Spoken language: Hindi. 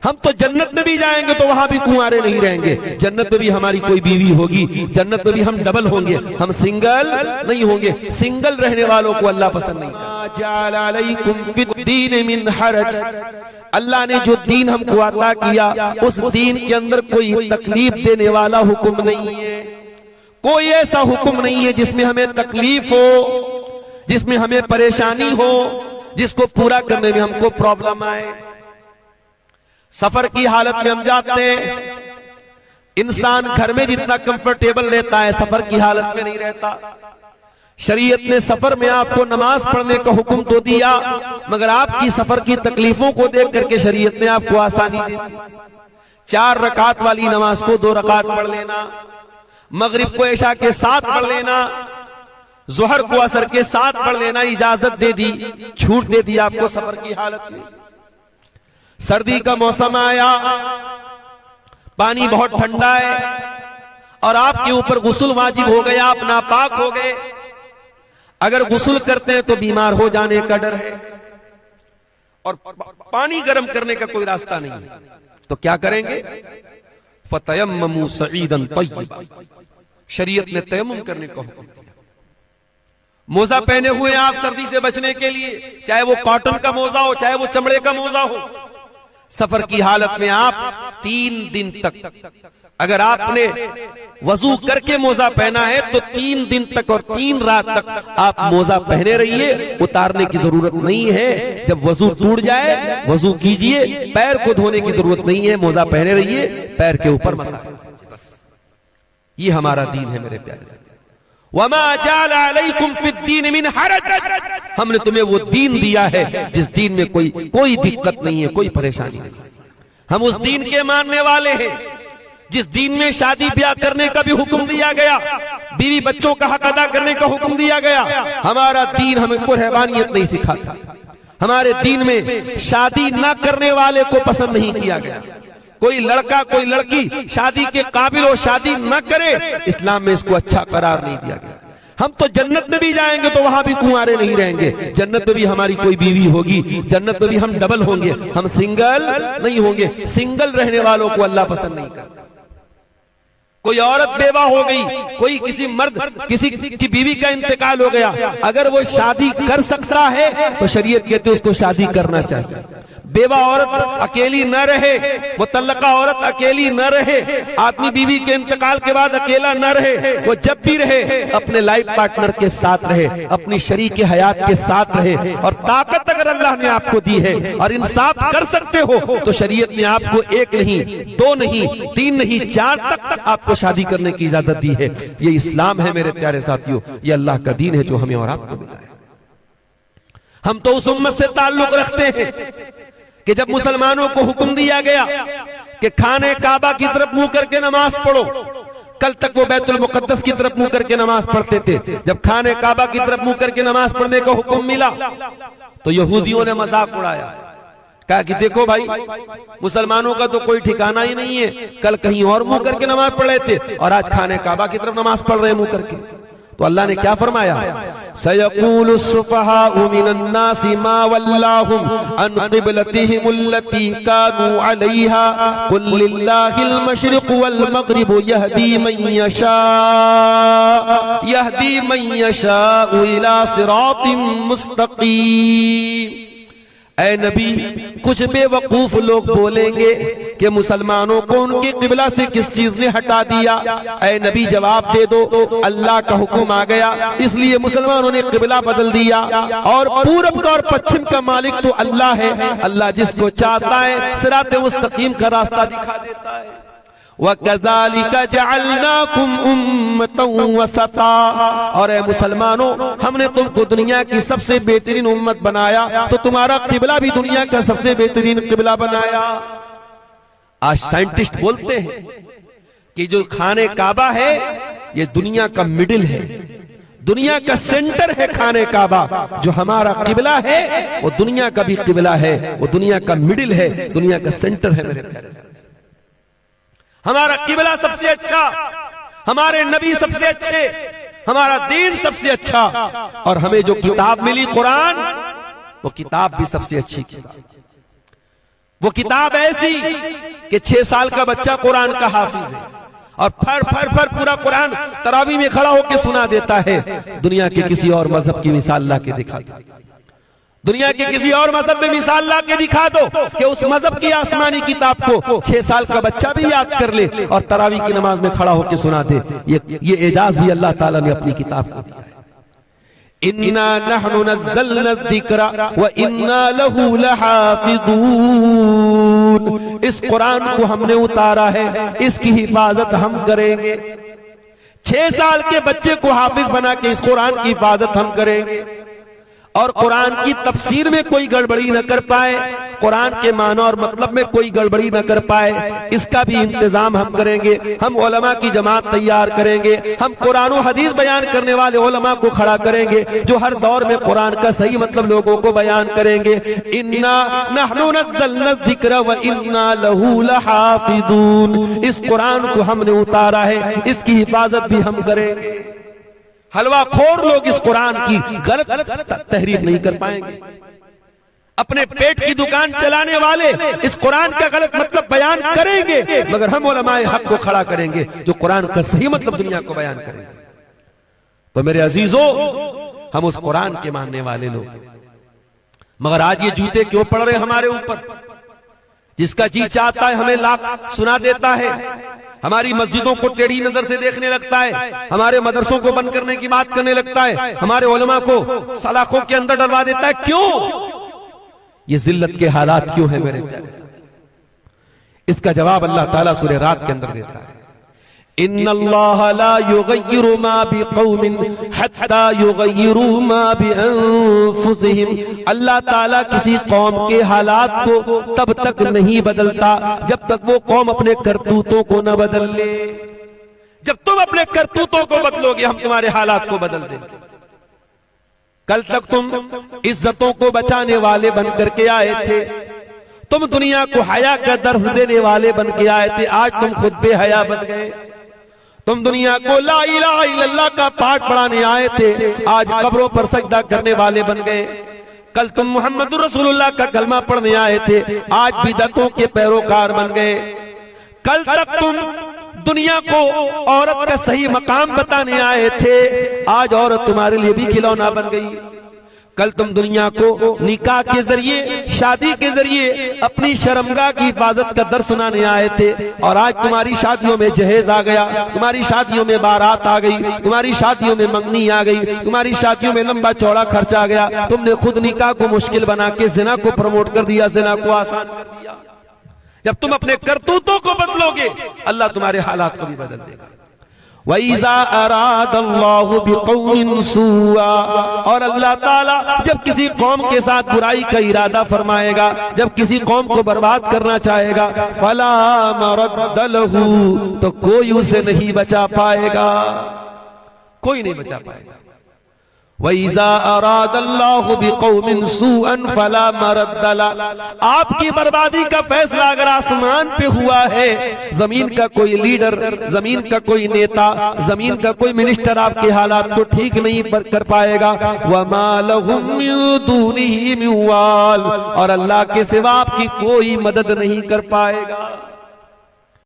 हम तो जन्नत में भी जाएंगे तो वहां भी कुंवारे नहीं रहेंगे। जन्नत में भी हमारी कोई बीवी होगी, जन्नत में भी हम डबल होंगे, हम सिंगल नहीं होंगे। सिंगल रहने वालों को अल्लाह पसंद नहीं करता। अल्लाह ने जो दीन हमको अता किया, उस दीन के अंदर कोई तकलीफ देने वाला हुक्म नहीं है। कोई ऐसा हुक्म नहीं है जिसमें हमें तकलीफ हो, जिसमें हमें परेशानी हो, जिसको पूरा करने में हमको प्रॉब्लम आए। सफर की हालत में हम जाते हैं, इंसान घर में जितना कंफर्टेबल रहता है सफर की हालत में नहीं रहता। शरीयत ने सफर में आपको नमाज पढ़ने का हुक्म तो दिया, मगर आपकी सफर की तकलीफों को देख करके शरीयत ने आपको आसानी दे दी। 4 रकात वाली नमाज को 2 रकात पढ़ लेना, मगरिब को इशा के साथ पढ़ लेना, जोहर को असर के साथ पढ़ लेना इजाजत दे दी, छूट दे दी आपको सफर की हालत में। सर्दी का मौसम आया, पानी बहुत ठंडा है और आपके ऊपर गुस्ल वाजिब हो गया, आप नापाक हो गए। अगर गुस्ल करते हैं तो बीमार हो जाने का डर है और पानी गर्म करने का कोई रास्ता नहीं है, तो क्या करेंगे? फतयम्ममू सईदन तय्यबा, शरीयत ने तयम्मुम करने का हुक्म दिया। मोजा पहने हुए आप सर्दी से बचने के लिए, चाहे वो कॉटन का मोजा हो, चाहे वो चमड़े का मोजा हो। सफर की हालत में आप 3 दिन तक, अगर आपने वजू करके मोजा पहना है तो 3 दिन तक और 3 रात तक आप मोजा पहने रहिए, उतारने की जरूरत नहीं है। जब वजू टूट जाए वजू कीजिए, पैर को धोने की जरूरत नहीं है, मोजा पहने रहिए, पैर के ऊपर मसा, बस ये हमारा दीन है मेरे प्यारे साथी। वमा जअला अलैकुम फिद्दीन मिन हरज, हमने तुम्हें वो दीन दिया है जिस दीन में कोई दिक्कत नहीं है, कोई परेशानी नहीं। हम उस दीन के मानने वाले हैं जिस दीन में शादी ब्याह करने का भी हुक्म दिया गया, बीवी बच्चों का हक अदा करने का हुक्म दिया गया। हमारा दीन हमें कोई हैवानियत नहीं सिखाता। हमारे दीन में शादी ना करने वाले को पसंद नहीं किया गया। कोई लड़का कोई लड़की शादी के काबिल हो, शादी न करे, इस्लाम में इसको अच्छा करार नहीं दिया गया। हम तो जन्नत में भी जाएंगे तो वहां भी कुंवारे नहीं रहेंगे। जन्नत में भी हमारी कोई बीवी होगी, जन्नत में भी हम डबल होंगे, हम सिंगल नहीं होंगे। सिंगल रहने वालों को अल्लाह पसंद नहीं करता। कोई औरत बेवा हो गई, कोई किसी मर्द किसी की बीवी का इंतकाल हो गया, अगर वो शादी कर सकता है तो शरीयत कहते उसको शादी करना चाहिए। बेवा औरत अकेली न रहे, मुतल्लका औरत अकेली न रहे, आदमी बीवी के इंतकाल के बाद अकेला न रहे, वो जब भी रहे अपने लाइफ पार्टनर के साथ रहे, अपनी शरीक हयात के साथ रहे। और ताकत अगर अल्लाह ने आपको दी है और इंसाफ कर सकते हो तो शरीयत ने आपको 1 नहीं, 2 नहीं, 3 नहीं, 4 तक आपको शादी करने की इजाजत दी है। ये इस्लाम है मेरे प्यारे साथियों, ये अल्लाह का दीन है जो हमें और आपको मिला है। हम तो उस उम्मत से ताल्लुक रखते हैं कि जब मुसलमानों को हुक्म दिया गया कि खाने काबा की तरफ मुंह करके नमाज पढ़ो, कल तक वो बैतुल मुकद्दस की तरफ मुंह करके नमाज पढ़ते थे। जब खाने काबा की तरफ मुंह करके नमाज पढ़ने का हुक्म मिला तो यहूदियों ने मजाक उड़ाया, कहा कि देखो भाई, मुसलमानों का तो कोई ठिकाना ही नहीं है, कल कहीं और मुंह करके नमाज पढ़ रहे थे और आज खाने काबा की तरफ नमाज पढ़ रहे हैं मुंह करके। तो अल्लाह ने क्या फरमाया? सयक़ूलु सुफ़हाउ मिनन नासि मा वल्लाहुम अन क़िबलतिहिमुल्लती कानू अलैहा कुल लिल्लाहिल मशरिक़ु वल मग़रिबु यहदी मन यशाउ इला सिरातिन मुस्तक़ीम। ऐ नबी, कुछ बेवकूफ लोग बोलेंगे कि मुसलमानों को उनके किबला से किस चीज ने हटा दिया। ऐ नबी, जवाब दे दो, अल्लाह का हुक्म आ गया इसलिए मुसलमानों ने किबला बदल दिया। और पूरब का और पश्चिम का मालिक तो अल्लाह है। अल्लाह जिसको चाहता है सिराते मुस्तकीम का रास्ता दिखा देता है। वकज़ालिका जअलनाकुम उम्मतन वसता, और ऐ मुसलमानों, हमने तुमको दुनिया की सबसे बेहतरीन उम्मत बनाया तो तुम्हारा किबला भी दुनिया का सबसे बेहतरीन किबला बनाया। आज साइंटिस्ट बोलते हैं कि जो खाने काबा है ये दुनिया का मिडिल है, दुनिया का सेंटर है खाने काबा। जो हमारा किबला है वो दुनिया का भी किबला है, वो दुनिया का मिडिल है, दुनिया का सेंटर है मेरे प्यारे साथी। हमारा किबला सबसे अच्छा, हमारे नबी सबसे अच्छे, हमारा दीन सबसे अच्छा, और हमें जो किताब मिली कुरान, वो किताब भी सबसे अच्छी किताब। वो किताब ऐसी कि 6 साल का बच्चा कुरान का हाफिज है और फर फर फर पूरा कुरान तरावी में खड़ा होकर सुना देता है। दुनिया के किसी और मजहब की मिसाल ला के दिखा दो, दुनिया के किसी और मजहब में मिसाल ला के दिखा दो कि उस मजहब की आसमानी किताब को 6 साल का बच्चा भी याद कर ले और तरावी की नमाज में खड़ा होकर सुना दे। ये एजाज भी अल्लाह ताला ने अपनी किताब को दिया है। इन्ना नहनु नज़्ज़लना ज़िक्रा व इन्ना लहू लहाफ़िज़ून। इस कुरान को हमने उतारा है, इसकी हिफाजत हम करेंगे। 6 साल के बच्चे को हाफिज बना के इस कुरान की हिफाजत हम करेंगे और कुरान की तफसीर में कोई गड़बड़ी न कर पाए, कुरान के माना और मतलब में कोई गड़बड़ी न कर पाए, इसका भी इंतजाम हम करेंगे। हम उलमा की जमात तैयार करेंगे, हम कुरान और हदीस बयान करने वाले उलमा को खड़ा करेंगे जो हर दौर में कुरान का सही मतलब लोगों को बयान करेंगे। इन्ना नहनु नज़्ज़लना ज़िक्रा व इन्ना लहू लहाफ़िज़ून। इस कुरान को हमने उतारा है, इसकी हिफाजत भी हम करेंगे। हलवाखोर लोग इस कुरान की गलत तहरीफ नहीं कर पाएंगे। अपने पेट की दुकान चलाने वाले इस कुरान का गलत मतलब बयान करेंगे, मगर हम उलमाए हक को खड़ा करेंगे जो कुरान का सही मतलब दुनिया को बयान करेंगे। तो मेरे अजीजों, हम उस कुरान के मानने वाले लोग, मगर आज ये जूते क्यों पड़ रहे हमारे ऊपर? जिसका जी चाहता है हमें लाख सुना देता है, हमारी मस्जिदों को टेढ़ी नजर से देखने लगता है, हमारे मदरसों को बंद करने की बात करने लगता है, हमारे उलमा को सलाखों के अंदर डलवा देता है। क्यों? ये जिल्लत के हालात क्यों है मेरे प्यारे साथी? इसका जवाब अल्लाह ताला सूरह रात के अंदर देता है। इन्नल्लाह ला युगय्यिरु मा बिक़ौमिन हत्ता युगय्यिरु मा बिअन्फुसिहिम। अल्लाह ताला किसी कौम के हालात को तब तक नहीं बदलता जब तक वो कौम अपने करतूतों को न बदल ले। जब तुम अपने करतूतों को बदलोगे, हम तुम्हारे हालात को बदल देंगे। कल तक तुम इज्जतों को बचाने वाले बन करके आए थे, तुम दुनिया को हया का दर्स देने वाले बन के आए थे, आज तुम खुद बेहया बन गए। तुम दुनिया को ला इलाहा इल्लल्लाह का पाठ पढ़ाने आए थे, आज कब्रों पर सजदा करने वाले बन गए। कल तुम मुहम्मदुर रसूलुल्लाह का कलमा पढ़ने आए थे, आज बिदअतों के पैरोकार बन गए। कल तक तुम दुनिया को औरत का सही मकाम बताने आए थे, आज औरत तुम्हारे लिए भी खिलौना बन गई। कल तुम दुनिया को निकाह के जरिए, शादी के जरिए अपनी शर्मगाह की हिफाजत का दर्स सुनाने आए थे, और आज तुम्हारी शादियों में जहेज आ गया, तुम्हारी शादियों में बारात आ गई, तुम्हारी शादियों में मंगनी आ गई, तुम्हारी शादियों में लंबा चौड़ा खर्चा आ गया। तुमने खुद निकाह को मुश्किल बना के जिना को प्रमोट कर दिया, जिना को आसान कर दिया। जब तुम अपने करतूतों को बदलोगे, अल्लाह तुम्हारे हालात को भी बदल देगा। वइज़ा अरादल्लाहु बिक़ौमिन सुआ, और अल्लाह ताला जब किसी कौम के साथ बुराई का इरादा फरमाएगा, जब किसी कौम को बर्बाद करना चाहेगा, फला मरद्द लहू, तो कोई उसे नहीं बचा पाएगा, कोई नहीं बचा पाएगा। वइज़ा अरादल्लाहु बिक़ौमिन सुअन फला मरद्द लहू, आपकी बर्बादी का फैसला अगर आसमान पे हुआ है, जमीन का कोई लीडर, जमीन का कोई नेता, जमीन का कोई मिनिस्टर आपके हालात को ठीक नहीं कर पाएगा। वमा लहुम मिन दूनिही मिन वाल, और अल्लाह के सिवा आपकी कोई मदद नहीं कर पाएगा।